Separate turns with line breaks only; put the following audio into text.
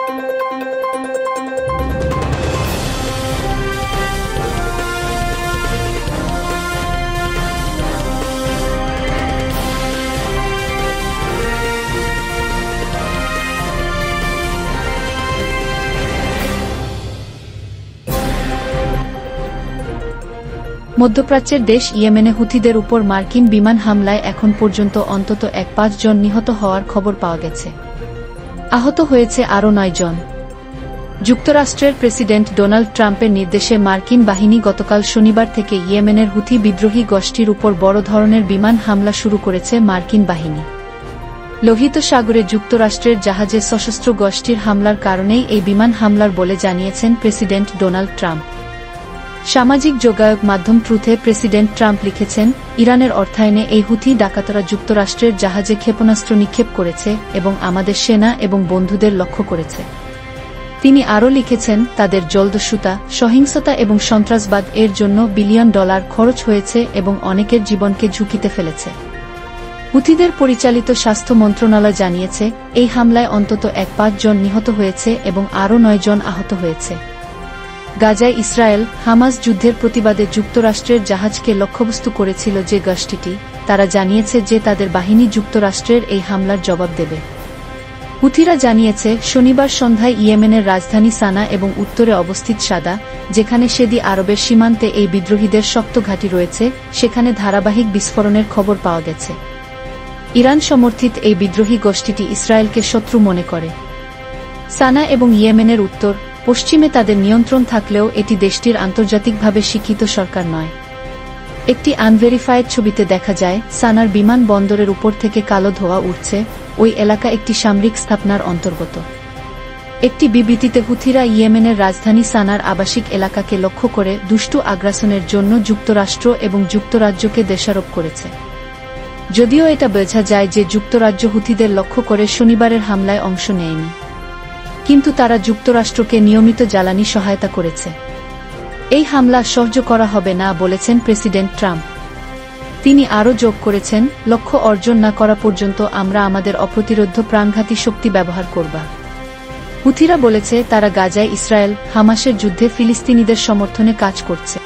মধ্যপ্রাচ্যের দেশ ইয়েমেনে হুথিদের উপর মার্কিন বিমান হামলায় এখন পর্যন্ত অন্তত ৫ জন নিহত হওয়ার খবর পাওয়া গেছে। আহত হয়েছে আরও ৯ জন। যুক্তরাষ্ট্রের প্রেসিডেন্ট ডোনাল্ড ট্রাম্পের নির্দেশে মার্কিন বাহিনী গতকাল শনিবার থেকে ইয়েমেনের হুথি বিদ্রোহী গোষ্ঠীর উপর বড় ধরনের বিমান হামলা শুরু করেছে মার্কিন বাহিনী। লোহিত সাগরে যুক্তরাষ্ট্রের জাহাজে সশস্ত্র গোষ্ঠীর হামলার কারণেই এই বিমান হামলার বলে জানিয়েছেন প্রেসিডেন্ট ডোনাল্ড ট্রাম্প। সামাজিক যোগাযোগ মাধ্যম ট্রুথে প্রেসিডেন্ট ট্রাম্প লিখেছেন, ইরানের অর্থায়নে এই হুথি ডাকাতরা যুক্তরাষ্ট্রের জাহাজে ক্ষেপণাস্ত্র নিক্ষেপ করেছে এবং আমাদের সেনা এবং বন্ধুদের লক্ষ্য করেছে। তিনি আরও লিখেছেন, তাদের জলদস্যুতা, সহিংসতা এবং সন্ত্রাসবাদ এর জন্য বিলিয়ন ডলার খরচ হয়েছে এবং অনেকের জীবনকে ঝুঁকিতে ফেলেছে। হুথিদের পরিচালিত স্বাস্থ্য মন্ত্রণালয় জানিয়েছে, এই হামলায় অন্তত ৫ জন নিহত হয়েছে এবং আরও ৯ জন আহত হয়েছে। গাজায় ইসরায়েল হামাস যুদ্ধের প্রতিবাদে যুক্তরাষ্ট্রের জাহাজকে লক্ষ্যবস্তু করেছিল যে গোষ্ঠীটি, তারা জানিয়েছে যে তাদের বাহিনী যুক্তরাষ্ট্রের এই হামলার জবাব দেবে। হুথিরা জানিয়েছে, শনিবার সন্ধ্যায় ইয়েমেনের রাজধানী সানা এবং উত্তরে অবস্থিত সাদা, যেখানে সেদি আরবের সীমান্তে এই বিদ্রোহীদের শক্ত ঘাঁটি রয়েছে, সেখানে ধারাবাহিক বিস্ফোরণের খবর পাওয়া গেছে। ইরান সমর্থিত এই বিদ্রোহী গোষ্ঠীটি ইসরায়েলকে শত্রু মনে করে। সানা এবং ইয়েমেনের উত্তর পশ্চিমে তাদের নিয়ন্ত্রণ থাকলেও এটি দেশটির আন্তর্জাতিকভাবে স্বীকৃত সরকার নয়। একটি আনভেরিফাইড ছবিতে দেখা যায়, সানার বিমান বন্দরের উপর থেকে কালো ধোঁয়া উঠছে। ওই এলাকা একটি সামরিক স্থাপনার অন্তর্গত। একটি বিবৃতিতে হুথিরা ইয়েমেনের রাজধানী সানার আবাসিক এলাকাকে লক্ষ্য করে দুষ্টু আগ্রাসনের জন্য যুক্তরাষ্ট্র এবং যুক্তরাজ্যকে দোষারোপ করেছে। যদিও এটা বোঝা যায় যে যুক্তরাজ্য হুথিদের লক্ষ্য করে শনিবারের হামলায় অংশ নেয়নি, কিন্তু তারা যুক্তরাষ্ট্রকে নিয়মিত জ্বালানি সহায়তা করেছে। এই হামলা সহ্য করা হবে না বলেছেন প্রেসিডেন্ট ট্রাম্প। তিনি আরও যোগ করেছেন, লক্ষ্য অর্জন না করা পর্যন্ত আমরা আমাদের অপ্রতিরোধ্য প্রাণঘাতী শক্তি ব্যবহার করব। হুথিরা বলেছে, তারা গাজায় ইসরায়েল হামাসের যুদ্ধে ফিলিস্তিনিদের সমর্থনে কাজ করছে।